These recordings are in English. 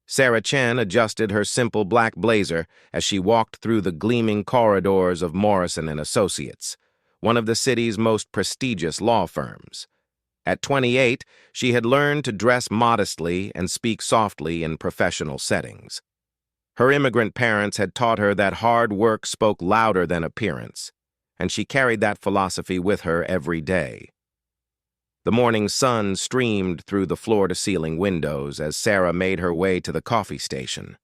Sarah Chen adjusted her simple black blazer as she walked through the gleaming corridors of Morrison and Associates, one of the city's most prestigious law firms. At 28, she had learned to dress modestly and speak softly in professional settings. Her immigrant parents had taught her that hard work spoke louder than appearance, and she carried that philosophy with her every day. The morning sun streamed through the floor-to-ceiling windows as Sarah made her way to the coffee station.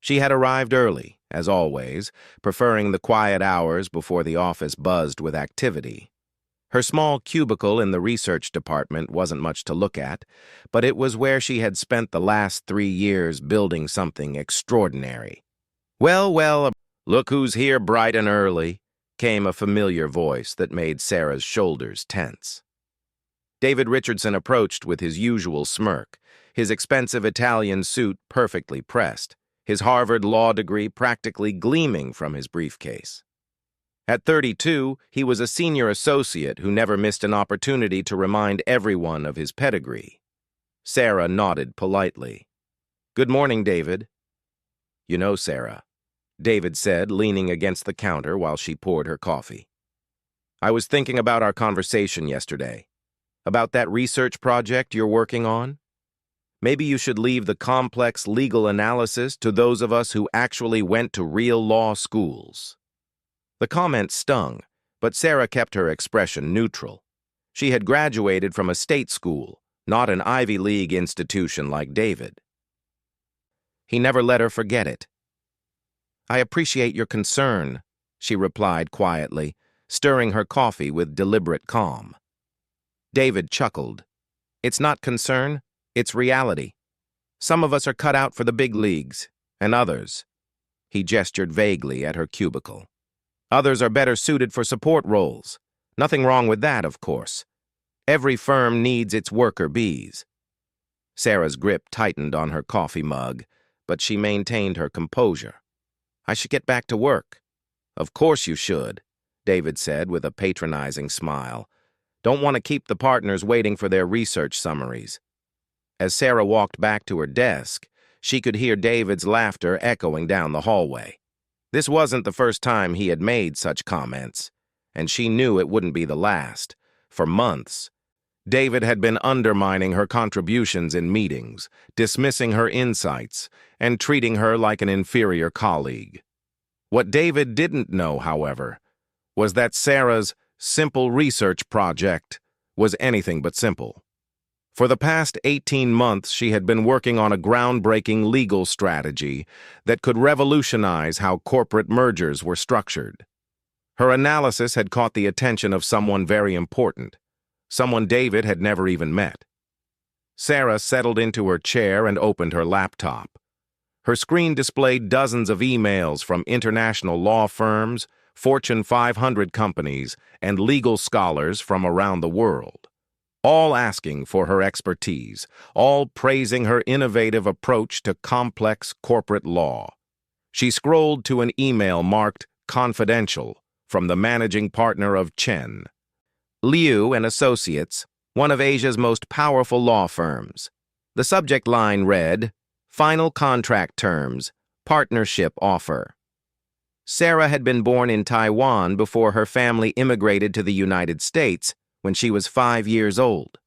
She had arrived early, as always, preferring the quiet hours before the office buzzed with activity. Her small cubicle in the research department wasn't much to look at, but it was where she had spent the last 3 years building something extraordinary. Well, look who's here bright and early," came a familiar voice that made Sarah's shoulders tense. David Richardson approached with his usual smirk, his expensive Italian suit perfectly pressed, his Harvard law degree practically gleaming from his briefcase. At 32, he was a senior associate who never missed an opportunity to remind everyone of his pedigree. Sarah nodded politely. "Good morning, David." "You know, Sarah," David said, leaning against the counter while she poured her coffee. "I was thinking about our conversation yesterday. About that research project you're working on? Maybe you should leave the complex legal analysis to those of us who actually went to real law schools." The comment stung, but Sarah kept her expression neutral. She had graduated from a state school, not an Ivy League institution like David. He never let her forget it. "I appreciate your concern," she replied quietly, stirring her coffee with deliberate calm. David chuckled. "It's not concern, it's reality. Some of us are cut out for the big leagues, and others," he gestured vaguely at her cubicle, "others are better suited for support roles. Nothing wrong with that, of course. Every firm needs its worker bees." Sarah's grip tightened on her coffee mug, but she maintained her composure. "I should get back to work." "Of course you should," David said with a patronizing smile. "Don't want to keep the partners waiting for their research summaries." As Sarah walked back to her desk, she could hear David's laughter echoing down the hallway. This wasn't the first time he had made such comments, and she knew it wouldn't be the last. For months, David had been undermining her contributions in meetings, dismissing her insights, and treating her like an inferior colleague. What David didn't know, however, was that Sarah's simple research project was anything but simple. For the past 18 months, she had been working on a groundbreaking legal strategy that could revolutionize how corporate mergers were structured. Her analysis had caught the attention of someone very important, someone David had never even met. Sarah settled into her chair and opened her laptop. Her screen displayed dozens of emails from international law firms, Fortune 500 companies, and legal scholars from around the world, all asking for her expertise, all praising her innovative approach to complex corporate law. She scrolled to an email marked "Confidential" from the managing partner of Chen, Liu and Associates, one of Asia's most powerful law firms. The subject line read, "Final contract terms, partnership offer." Sarah had been born in Taiwan before her family immigrated to the United States when she was 5 years old.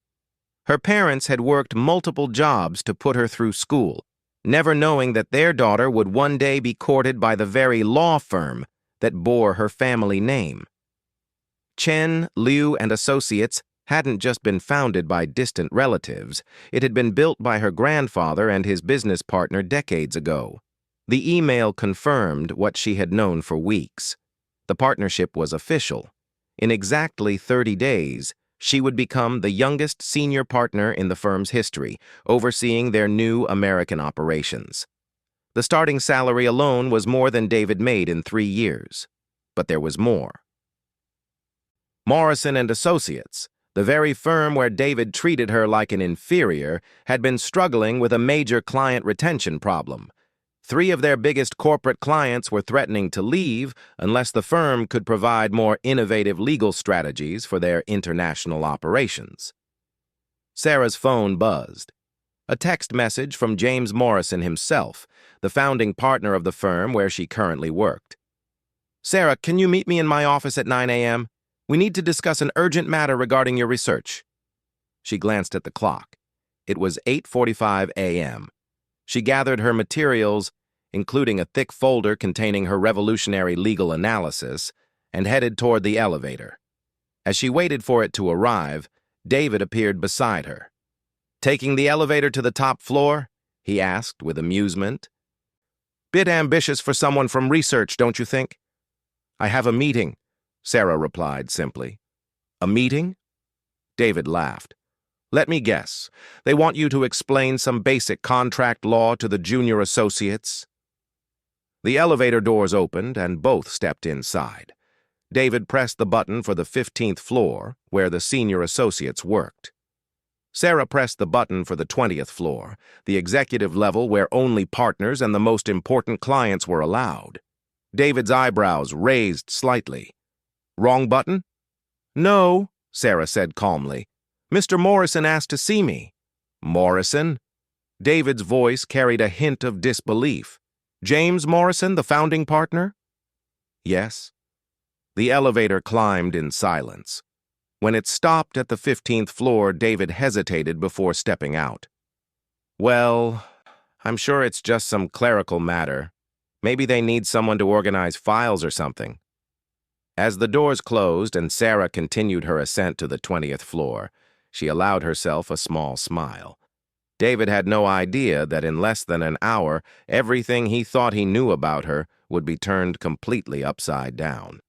Her parents had worked multiple jobs to put her through school, never knowing that their daughter would one day be courted by the very law firm that bore her family name. Chen, Liu, and Associates hadn't just been founded by distant relatives, it had been built by her grandfather and his business partner decades ago. The email confirmed what she had known for weeks. The partnership was official. In exactly 30 days, she would become the youngest senior partner in the firm's history, overseeing their new American operations. The starting salary alone was more than David made in 3 years. But there was more. Morrison and Associates, the very firm where David treated her like an inferior, had been struggling with a major client retention problem. 3 of their biggest corporate clients were threatening to leave unless the firm could provide more innovative legal strategies for their international operations. Sarah's phone buzzed. A text message from James Morrison himself, the founding partner of the firm where she currently worked. "Sarah, can you meet me in my office at 9 a.m.? We need to discuss an urgent matter regarding your research." She glanced at the clock. It was 8:45 a.m. She gathered her materials, including a thick folder containing her revolutionary legal analysis, and headed toward the elevator. As she waited for it to arrive, David appeared beside her. "Taking the elevator to the top floor?" he asked with amusement. "Bit ambitious for someone from research, don't you think?" "I have a meeting," Sarah replied simply. "A meeting?" David laughed. "Let me guess. They want you to explain some basic contract law to the junior associates?" The elevator doors opened and both stepped inside. David pressed the button for the 15th floor, where the senior associates worked. Sarah pressed the button for the 20th floor, the executive level where only partners and the most important clients were allowed. David's eyebrows raised slightly. "Wrong button?" "No," Sarah said calmly. "Mr. Morrison asked to see me." "Morrison?" David's voice carried a hint of disbelief. "James Morrison, the founding partner?" "Yes." The elevator climbed in silence. When it stopped at the 15th floor, David hesitated before stepping out. "Well, I'm sure it's just some clerical matter. Maybe they need someone to organize files or something." As the doors closed and Sarah continued her ascent to the 20th floor, she allowed herself a small smile. David had no idea that in less than an hour, everything he thought he knew about her would be turned completely upside down.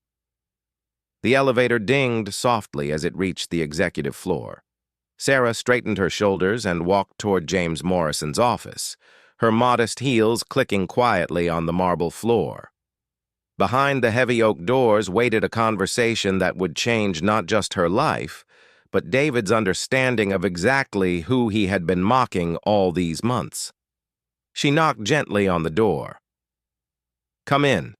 The elevator dinged softly as it reached the executive floor. Sarah straightened her shoulders and walked toward James Morrison's office, her modest heels clicking quietly on the marble floor. Behind the heavy oak doors waited a conversation that would change not just her life, but David's understanding of exactly who he had been mocking all these months. She knocked gently on the door. "Come in,"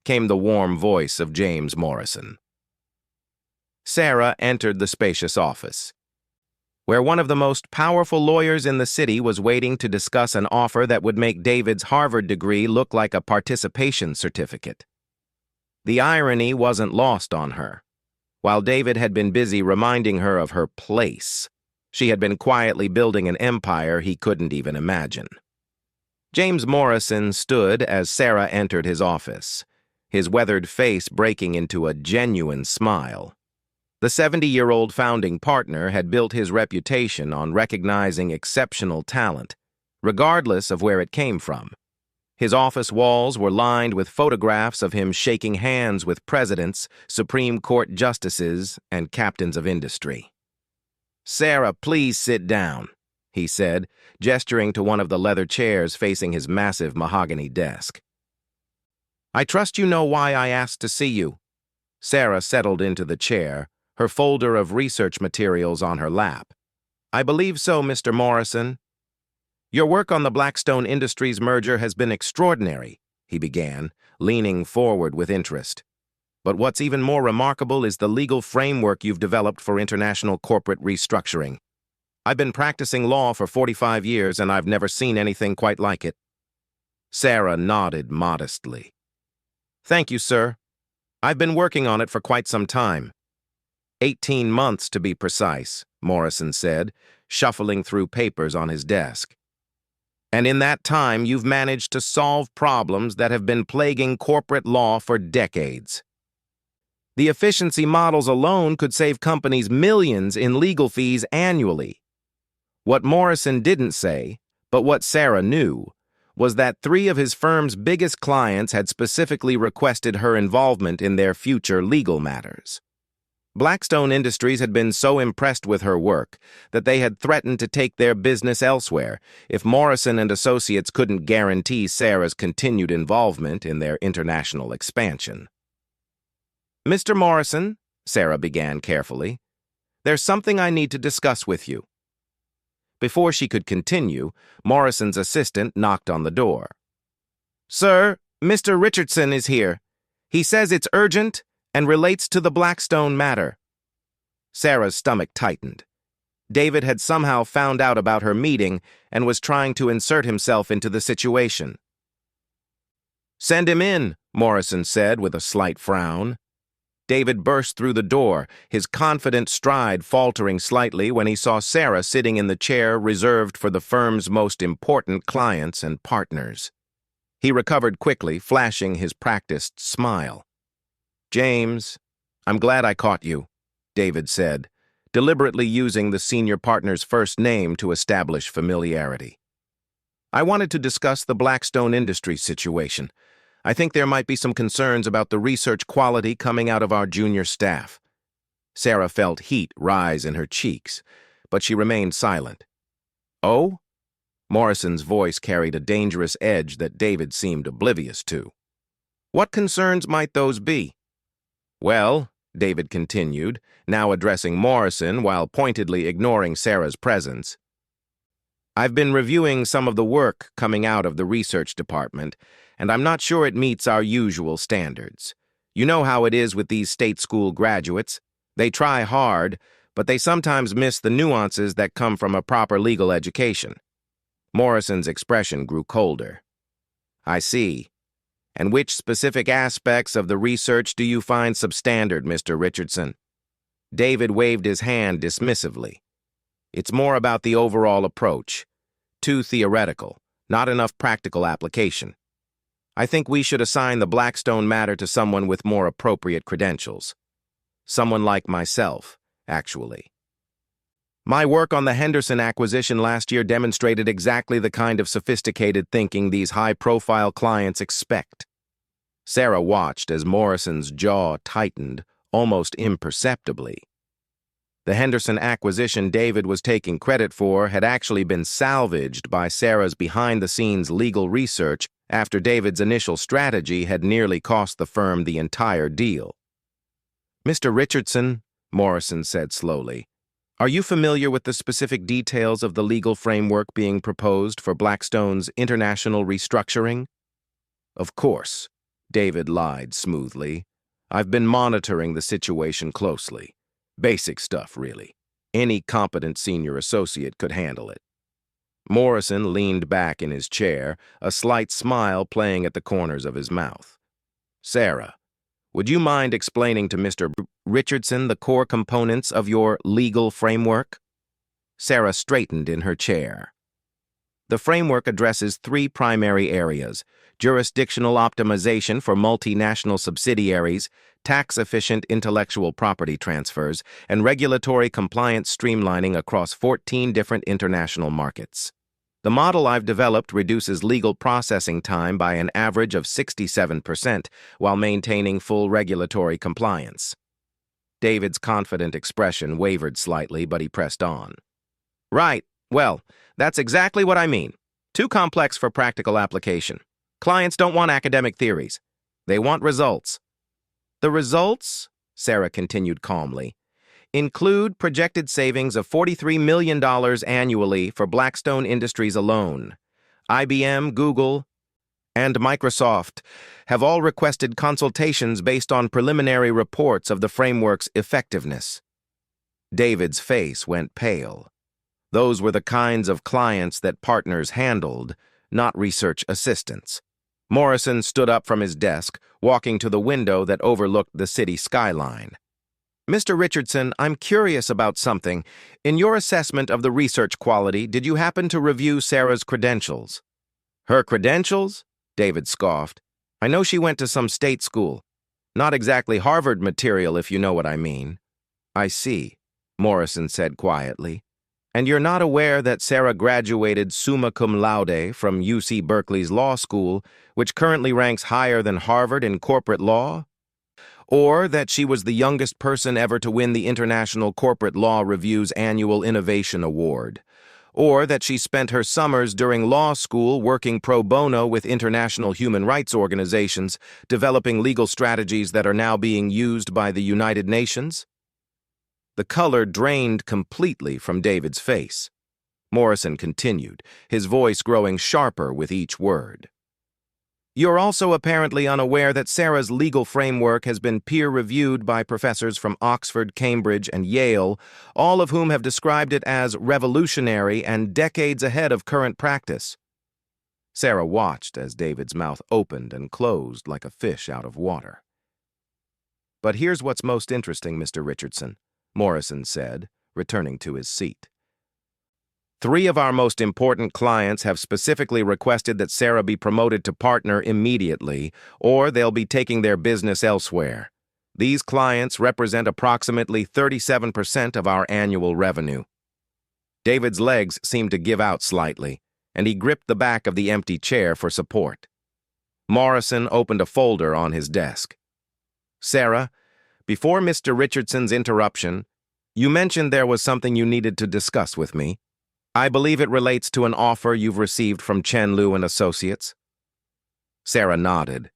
came the warm voice of James Morrison. Sarah entered the spacious office, where one of the most powerful lawyers in the city was waiting to discuss an offer that would make David's Harvard degree look like a participation certificate. The irony wasn't lost on her. While David had been busy reminding her of her place, she had been quietly building an empire he couldn't even imagine. James Morrison stood as Sarah entered his office, his weathered face breaking into a genuine smile. The 70-year-old founding partner had built his reputation on recognizing exceptional talent, regardless of where it came from. His office walls were lined with photographs of him shaking hands with presidents, Supreme Court justices, and captains of industry. "Sarah, please sit down," he said, gesturing to one of the leather chairs facing his massive mahogany desk. "I trust you know why I asked to see you." Sarah settled into the chair, her folder of research materials on her lap. "I believe so, Mr. Morrison." "Your work on the Blackstone Industries merger has been extraordinary," he began, leaning forward with interest. "But what's even more remarkable is the legal framework you've developed for international corporate restructuring. I've been practicing law for 45 years, and I've never seen anything quite like it." Sarah nodded modestly. "Thank you, sir. I've been working on it for quite some time." 18 months, to be precise, Morrison said, shuffling through papers on his desk. "And in that time, you've managed to solve problems that have been plaguing corporate law for decades. The efficiency models alone could save companies millions in legal fees annually." What Morrison didn't say, but what Sarah knew, was that 3 of his firm's biggest clients had specifically requested her involvement in their future legal matters. Blackstone Industries had been so impressed with her work that they had threatened to take their business elsewhere if Morrison and Associates couldn't guarantee Sarah's continued involvement in their international expansion. "Mr. Morrison," Sarah began carefully, "there's something I need to discuss with you." Before she could continue, Morrison's assistant knocked on the door. "Sir, Mr. Richardson is here. He says it's urgent and relates to the Blackstone matter." Sarah's stomach tightened. David had somehow found out about her meeting and was trying to insert himself into the situation. "Send him in," Morrison said with a slight frown. David burst through the door, his confident stride faltering slightly when he saw Sarah sitting in the chair reserved for the firm's most important clients and partners. He recovered quickly, flashing his practiced smile. "James, I'm glad I caught you," David said, deliberately using the senior partner's first name to establish familiarity. "I wanted to discuss the Blackstone Industries situation. I think there might be some concerns about the research quality coming out of our junior staff." Sarah felt heat rise in her cheeks, but she remained silent. "Oh?" Morrison's voice carried a dangerous edge that David seemed oblivious to. "What concerns might those be?" "Well," David continued, now addressing Morrison while pointedly ignoring Sarah's presence, "I've been reviewing some of the work coming out of the research department, and I'm not sure it meets our usual standards. You know how it is with these state school graduates. They try hard, but they sometimes miss the nuances that come from a proper legal education." Morrison's expression grew colder. "I see. And which specific aspects of the research do you find substandard, Mr. Richardson?" David waved his hand dismissively. "It's more about the overall approach. Too theoretical, not enough practical application. I think we should assign the Blackstone matter to someone with more appropriate credentials. Someone like myself, actually. My work on the Henderson acquisition last year demonstrated exactly the kind of sophisticated thinking these high-profile clients expect." Sarah watched as Morrison's jaw tightened, almost imperceptibly. The Henderson acquisition David was taking credit for had actually been salvaged by Sarah's behind-the-scenes legal research after David's initial strategy had nearly cost the firm the entire deal. "Mr. Richardson," Morrison said slowly, "are you familiar with the specific details of the legal framework being proposed for Blackstone's international restructuring?" "Of course," David lied smoothly. "I've been monitoring the situation closely. Basic stuff, really. Any competent senior associate could handle it." Morrison leaned back in his chair, a slight smile playing at the corners of his mouth. "Sarah, would you mind explaining to Mr. Richardson the core components of your legal framework?" Sarah straightened in her chair. "The framework addresses three primary areas: jurisdictional optimization for multinational subsidiaries, tax-efficient intellectual property transfers, and regulatory compliance streamlining across 14 different international markets. The model I've developed reduces legal processing time by an average of 67% while maintaining full regulatory compliance." David's confident expression wavered slightly, but he pressed on. "Right. Well, that's exactly what I mean. Too complex for practical application. Clients don't want academic theories. They want results." "The results," Sarah continued calmly, "include projected savings of $43 million annually for Blackstone Industries alone. IBM, Google, and Microsoft have all requested consultations based on preliminary reports of the framework's effectiveness." David's face went pale. Those were the kinds of clients that partners handled, not research assistants. Morrison stood up from his desk, walking to the window that overlooked the city skyline. "Mr. Richardson, I'm curious about something. In your assessment of the research quality, did you happen to review Sarah's credentials?" "Her credentials?" David scoffed. "I know she went to some state school. Not exactly Harvard material, if you know what I mean." "I see," Morrison said quietly. "And you're not aware that Sarah graduated summa cum laude from UC Berkeley's law school, which currently ranks higher than Harvard in corporate law? Or that she was the youngest person ever to win the International Corporate Law Review's annual Innovation Award? Or that she spent her summers during law school working pro bono with international human rights organizations, developing legal strategies that are now being used by the United Nations?" The color drained completely from David's face. Morrison continued, his voice growing sharper with each word. You're also apparently unaware that Sarah's legal framework has been peer-reviewed by professors from Oxford, Cambridge, and Yale, all of whom have described it as revolutionary and decades ahead of current practice. Sarah watched as David's mouth opened and closed like a fish out of water. "But here's what's most interesting, Mr. Richardson," Morrison said, returning to his seat. "3 of our most important clients have specifically requested that Sarah be promoted to partner immediately, or they'll be taking their business elsewhere. These clients represent approximately 37% of our annual revenue." David's legs seemed to give out slightly, and he gripped the back of the empty chair for support. Morrison opened a folder on his desk. "Sarah, before Mr. Richardson's interruption, you mentioned there was something you needed to discuss with me. I believe it relates to an offer you've received from Chen Liu and Associates." Sarah nodded,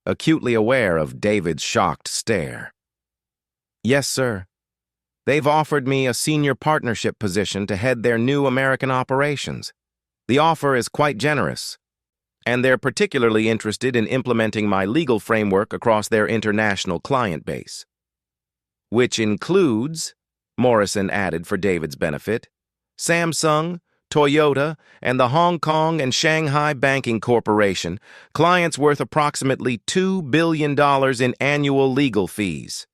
acutely aware of David's shocked stare. "Yes, sir. They've offered me a senior partnership position to head their new American operations. The offer is quite generous, and they're particularly interested in implementing my legal framework across their international client base. Which includes," Morrison added for David's benefit, "Samsung, Toyota, and the Hong Kong and Shanghai Banking Corporation, clients worth approximately $2 billion in annual legal fees."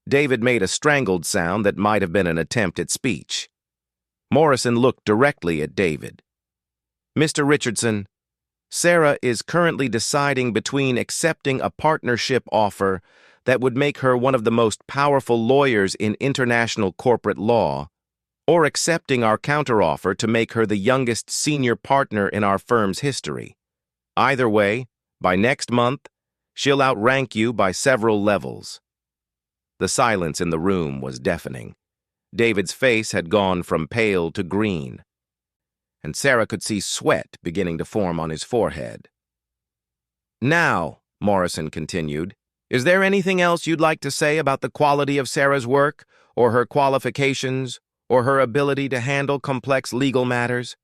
David made a strangled sound that might have been an attempt at speech. Morrison looked directly at David. "Mr. Richardson, Sarah is currently deciding between accepting a partnership offer that would make her one of the most powerful lawyers in international corporate law, or accepting our counteroffer to make her the youngest senior partner in our firm's history. Either way, by next month, she'll outrank you by several levels." The silence in the room was deafening. David's face had gone from pale to green, and Sarah could see sweat beginning to form on his forehead. "Now," Morrison continued, "is there anything else you'd like to say about the quality of Sarah's work, or her qualifications, or her ability to handle complex legal matters?"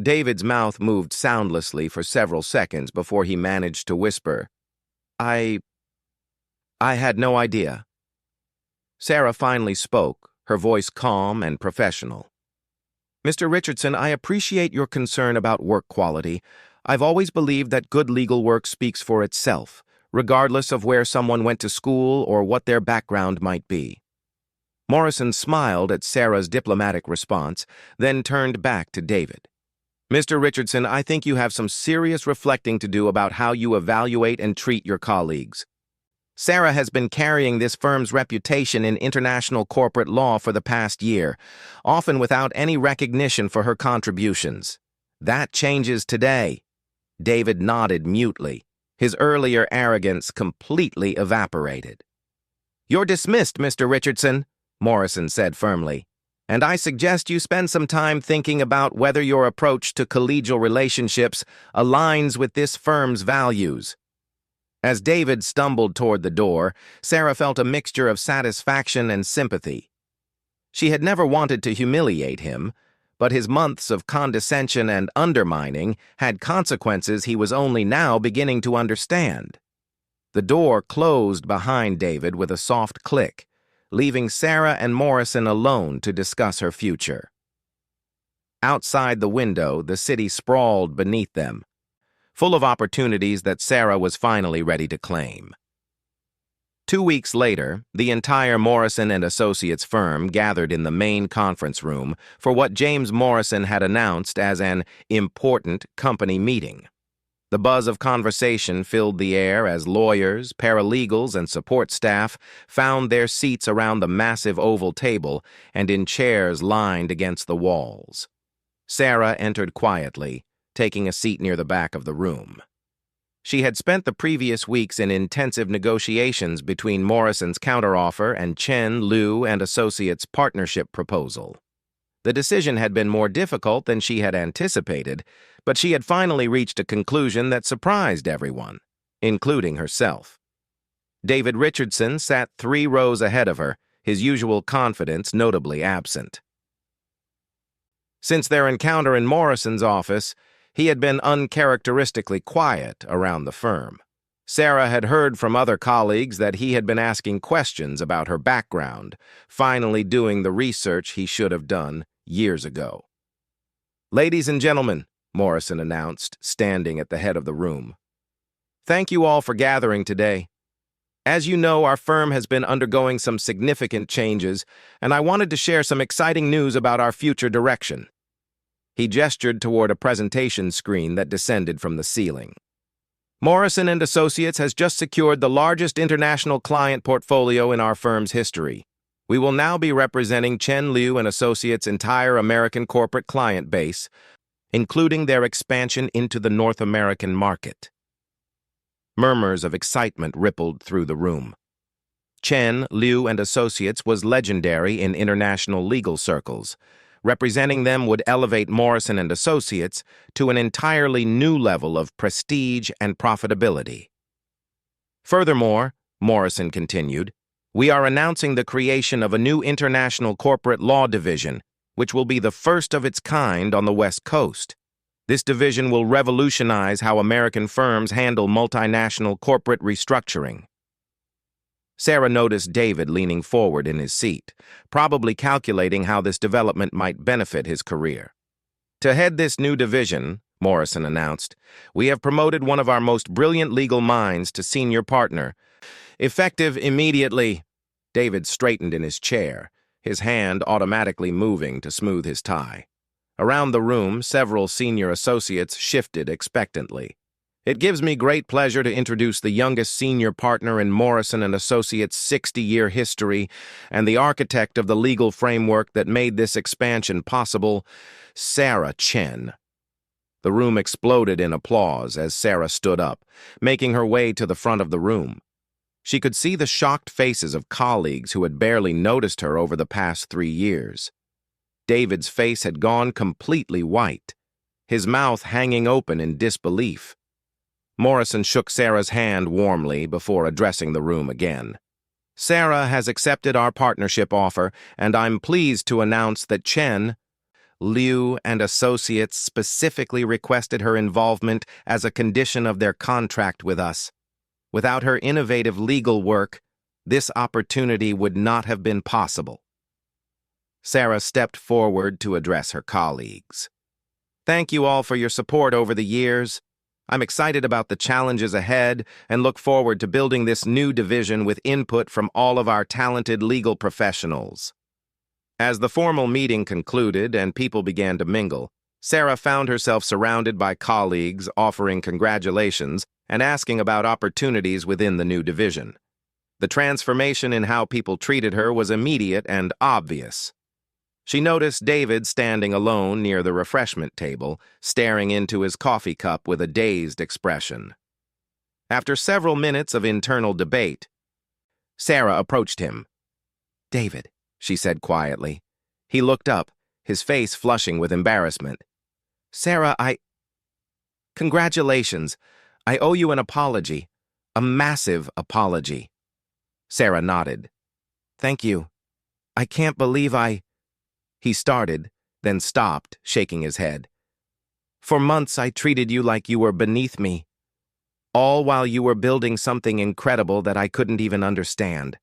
David's mouth moved soundlessly for several seconds before he managed to whisper, I had no idea." Sarah finally spoke, her voice calm and professional. "Mr. Richardson, I appreciate your concern about work quality. I've always believed that good legal work speaks for itself, regardless of where someone went to school or what their background might be." Morrison smiled at Sarah's diplomatic response, then turned back to David. "Mr. Richardson, I think you have some serious reflecting to do about how you evaluate and treat your colleagues. Sarah has been carrying this firm's reputation in international corporate law for the past year, often without any recognition for her contributions. That changes today." David nodded mutely. His earlier arrogance completely evaporated. "You're dismissed, Mr. Richardson," Morrison said firmly, "and I suggest you spend some time thinking about whether your approach to collegial relationships aligns with this firm's values." As David stumbled toward the door, Sarah felt a mixture of satisfaction and sympathy. She had never wanted to humiliate him, but his months of condescension and undermining had consequences he was only now beginning to understand. The door closed behind David with a soft click, leaving Sarah and Morrison alone to discuss her future. Outside the window, the city sprawled beneath them, full of opportunities that Sarah was finally ready to claim. 2 weeks later, the entire Morrison and Associates firm gathered in the main conference room for what James Morrison had announced as an important company meeting. The buzz of conversation filled the air as lawyers, paralegals, and support staff found their seats around the massive oval table and in chairs lined against the walls. Sarah entered quietly, taking a seat near the back of the room. She had spent the previous weeks in intensive negotiations between Morrison's counteroffer and Chen Liu and Associates' partnership proposal. The decision had been more difficult than she had anticipated, but she had finally reached a conclusion that surprised everyone, including herself. David Richardson sat 3 rows ahead of her, his usual confidence notably absent. Since their encounter in Morrison's office, He had been uncharacteristically quiet around the firm. Sarah had heard from other colleagues that he had been asking questions about her background, finally doing the research he should have done years ago. "Ladies and gentlemen," Morrison announced, standing at the head of the room, "thank you all for gathering today. As you know, our firm has been undergoing some significant changes, and I wanted to share some exciting news about our future direction." He gestured toward a presentation screen that descended from the ceiling. "Morrison and Associates has just secured the largest international client portfolio in our firm's history. We will now be representing Chen Liu and Associates' entire American corporate client base, including their expansion into the North American market." Murmurs of excitement rippled through the room. Chen, Liu, and Associates was legendary in international legal circles. Representing them would elevate Morrison and Associates to an entirely new level of prestige and profitability. "Furthermore," Morrison continued, "we are announcing the creation of a new international corporate law division, which will be the first of its kind on the West Coast. This division will revolutionize how American firms handle multinational corporate restructuring." Sarah noticed David leaning forward in his seat, probably calculating how this development might benefit his career. "To head this new division," Morrison announced, "we have promoted one of our most brilliant legal minds to senior partner. Effective immediately." David straightened in his chair, his hand automatically moving to smooth his tie. Around the room, several senior associates shifted expectantly. "It gives me great pleasure to introduce the youngest senior partner in Morrison & Associates' 60-year history and the architect of the legal framework that made this expansion possible, Sarah Chen." The room exploded in applause as Sarah stood up, making her way to the front of the room. She could see the shocked faces of colleagues who had barely noticed her over the past 3 years. David's face had gone completely white, his mouth hanging open in disbelief. Morrison shook Sarah's hand warmly before addressing the room again. "Sarah has accepted our partnership offer, and I'm pleased to announce that Chen, Liu, and Associates specifically requested her involvement as a condition of their contract with us. Without her innovative legal work, this opportunity would not have been possible." Sarah stepped forward to address her colleagues. "Thank you all for your support over the years. I'm excited about the challenges ahead and look forward to building this new division with input from all of our talented legal professionals." As the formal meeting concluded and people began to mingle, Sarah found herself surrounded by colleagues offering congratulations and asking about opportunities within the new division. The transformation in how people treated her was immediate and obvious. She noticed David standing alone near the refreshment table, staring into his coffee cup with a dazed expression. After several minutes of internal debate, Sarah approached him. "David," she said quietly. He looked up, his face flushing with embarrassment. "Sarah, Congratulations. I owe you an apology. A massive apology." Sarah nodded. "Thank you. I can't believe He started, then stopped, shaking his head. "For months I treated you like you were beneath me, all while you were building something incredible that I couldn't even understand.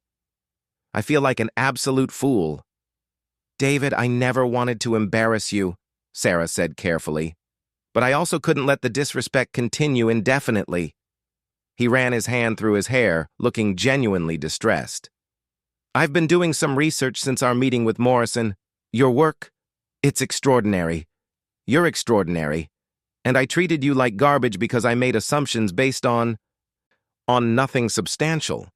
I feel like an absolute fool." "David, I never wanted to embarrass you," Sarah said carefully, "but I also couldn't let the disrespect continue indefinitely." He ran his hand through his hair, looking genuinely distressed. "I've been doing some research since our meeting with Morrison. Your work, it's extraordinary. You're extraordinary. And I treated you like garbage because I made assumptions based on nothing substantial."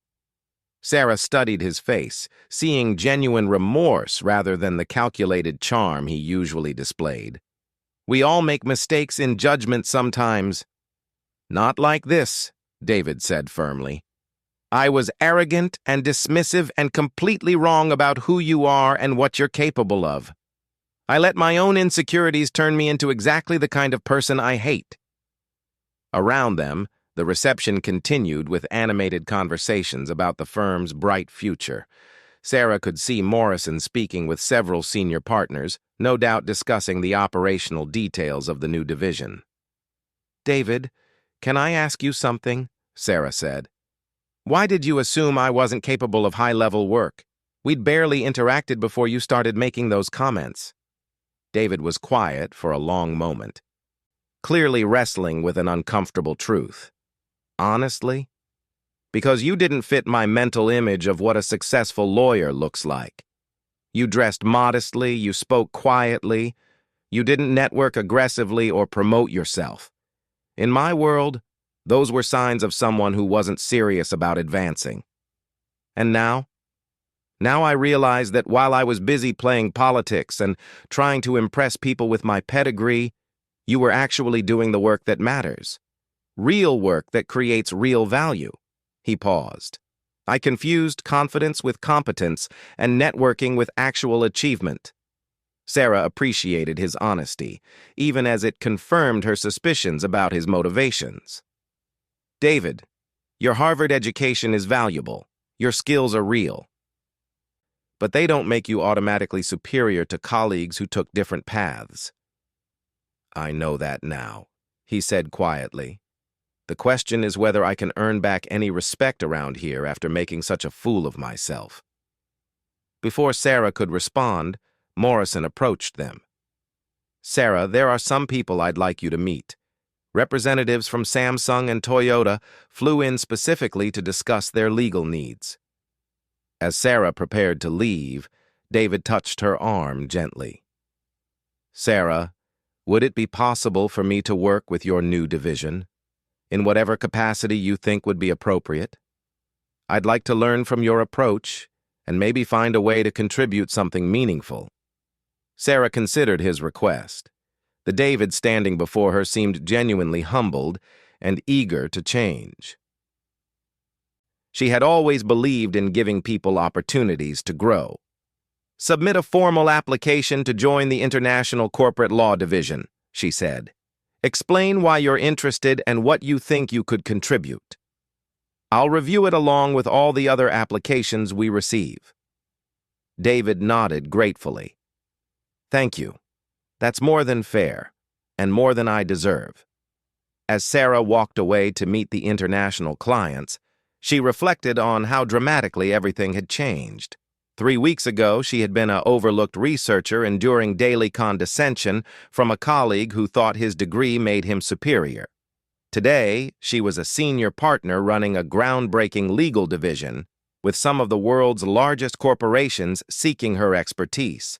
Sarah studied his face, seeing genuine remorse rather than the calculated charm he usually displayed. "We all make mistakes in judgment sometimes." "Not like this," David said firmly. "I was arrogant and dismissive and completely wrong about who you are and what you're capable of. I let my own insecurities turn me into exactly the kind of person I hate." Around them, the reception continued with animated conversations about the firm's bright future. Sarah could see Morrison speaking with several senior partners, no doubt discussing the operational details of the new division. David, can I ask you something? Sarah said. Why did you assume I wasn't capable of high-level work? We'd barely interacted before you started making those comments. David was quiet for a long moment, clearly wrestling with an uncomfortable truth. Honestly? Because you didn't fit my mental image of what a successful lawyer looks like. You dressed modestly, you spoke quietly, you didn't network aggressively or promote yourself. In my world, those were signs of someone who wasn't serious about advancing. And now? Now I realize that while I was busy playing politics and trying to impress people with my pedigree, you were actually doing the work that matters. Real work that creates real value. He paused. I confused confidence with competence and networking with actual achievement. Sarah appreciated his honesty, even as it confirmed her suspicions about his motivations. David, your Harvard education is valuable. Your skills are real. But they don't make you automatically superior to colleagues who took different paths. I know that now, he said quietly. The question is whether I can earn back any respect around here after making such a fool of myself. Before Sarah could respond, Morrison approached them. Sarah, there are some people I'd like you to meet. Representatives from Samsung and Toyota flew in specifically to discuss their legal needs. As Sarah prepared to leave, David touched her arm gently. Sarah, would it be possible for me to work with your new division? In whatever capacity you think would be appropriate? I'd like to learn from your approach and maybe find a way to contribute something meaningful. Sarah considered his request. The David standing before her seemed genuinely humbled and eager to change. She had always believed in giving people opportunities to grow. Submit a formal application to join the International Corporate Law Division, she said. Explain why you're interested and what you think you could contribute. I'll review it along with all the other applications we receive. David nodded gratefully. Thank you. That's more than fair, and more than I deserve. As Sarah walked away to meet the international clients, she reflected on how dramatically everything had changed. 3 weeks ago, she had been an overlooked researcher enduring daily condescension from a colleague who thought his degree made him superior. Today, she was a senior partner running a groundbreaking legal division, with some of the world's largest corporations seeking her expertise.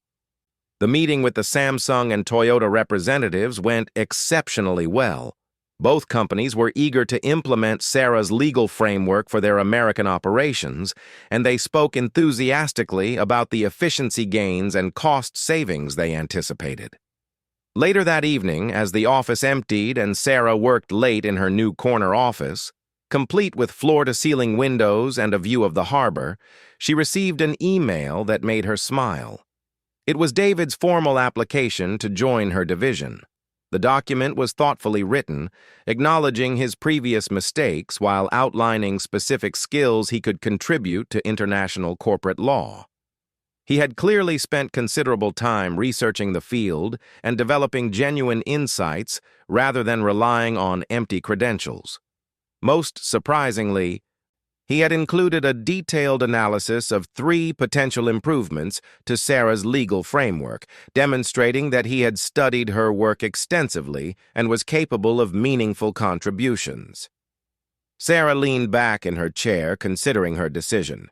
The meeting with the Samsung and Toyota representatives went exceptionally well. Both companies were eager to implement Sarah's legal framework for their American operations, and they spoke enthusiastically about the efficiency gains and cost savings they anticipated. Later that evening, as the office emptied and Sarah worked late in her new corner office, complete with floor-to-ceiling windows and a view of the harbor, she received an email that made her smile. It was David's formal application to join her division. The document was thoughtfully written, acknowledging his previous mistakes while outlining specific skills he could contribute to international corporate law. He had clearly spent considerable time researching the field and developing genuine insights rather than relying on empty credentials. Most surprisingly, he had included a detailed analysis of 3 potential improvements to Sarah's legal framework, demonstrating that he had studied her work extensively and was capable of meaningful contributions. Sarah leaned back in her chair, considering her decision.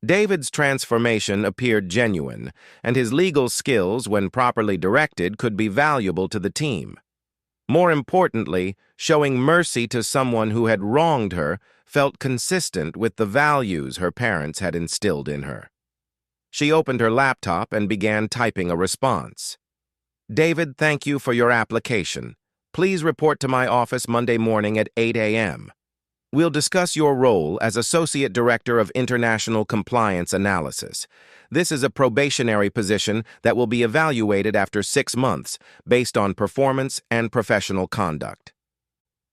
David's transformation appeared genuine, and his legal skills, when properly directed, could be valuable to the team. More importantly, showing mercy to someone who had wronged her felt consistent with the values her parents had instilled in her. She opened her laptop and began typing a response. David, thank you for your application. Please report to my office Monday morning at 8 a.m. We'll discuss your role as Associate Director of International Compliance Analysis. This is a probationary position that will be evaluated after 6 months based on performance and professional conduct.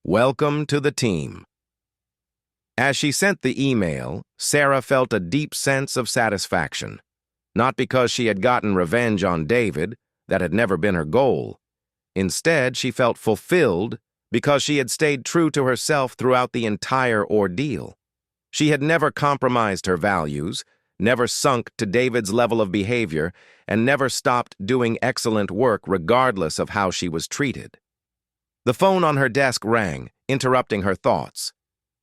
Welcome to the team. As she sent the email, Sarah felt a deep sense of satisfaction. Not because she had gotten revenge on David, that had never been her goal. Instead, she felt fulfilled because she had stayed true to herself throughout the entire ordeal. She had never compromised her values, never sunk to David's level of behavior, and never stopped doing excellent work regardless of how she was treated. The phone on her desk rang, interrupting her thoughts.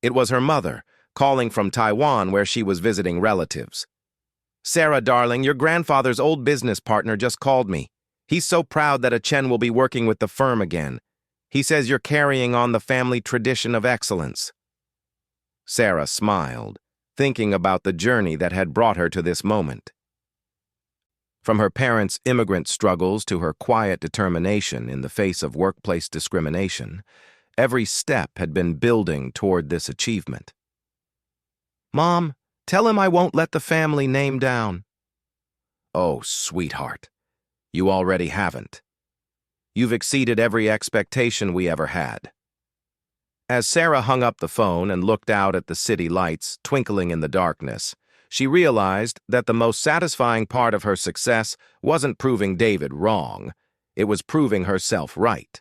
It was her mother, calling from Taiwan where she was visiting relatives. "Sarah, darling, your grandfather's old business partner just called me. He's so proud that Chen will be working with the firm again. He says you're carrying on the family tradition of excellence." Sarah smiled, thinking about the journey that had brought her to this moment. From her parents' immigrant struggles to her quiet determination in the face of workplace discrimination, every step had been building toward this achievement. "Mom, tell him I won't let the family name down." "Oh, sweetheart, you already haven't. You've exceeded every expectation we ever had." As Sarah hung up the phone and looked out at the city lights twinkling in the darkness, she realized that the most satisfying part of her success wasn't proving David wrong, it was proving herself right.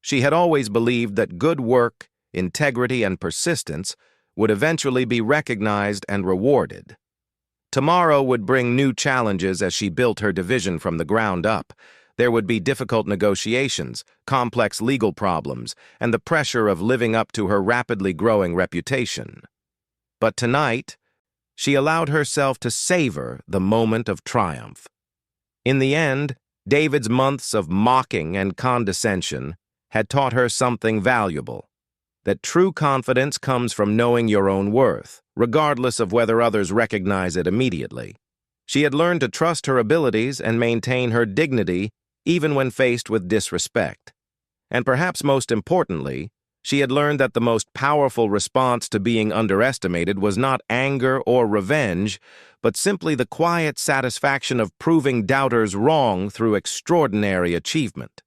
She had always believed that good work, integrity, and persistence would eventually be recognized and rewarded. Tomorrow would bring new challenges as she built her division from the ground up. There would be difficult negotiations, complex legal problems, and the pressure of living up to her rapidly growing reputation. But tonight, she allowed herself to savor the moment of triumph. In the end, David's months of mocking and condescension had taught her something valuable, that true confidence comes from knowing your own worth, regardless of whether others recognize it immediately. She had learned to trust her abilities and maintain her dignity even when faced with disrespect. And perhaps most importantly, she had learned that the most powerful response to being underestimated was not anger or revenge, but simply the quiet satisfaction of proving doubters wrong through extraordinary achievement.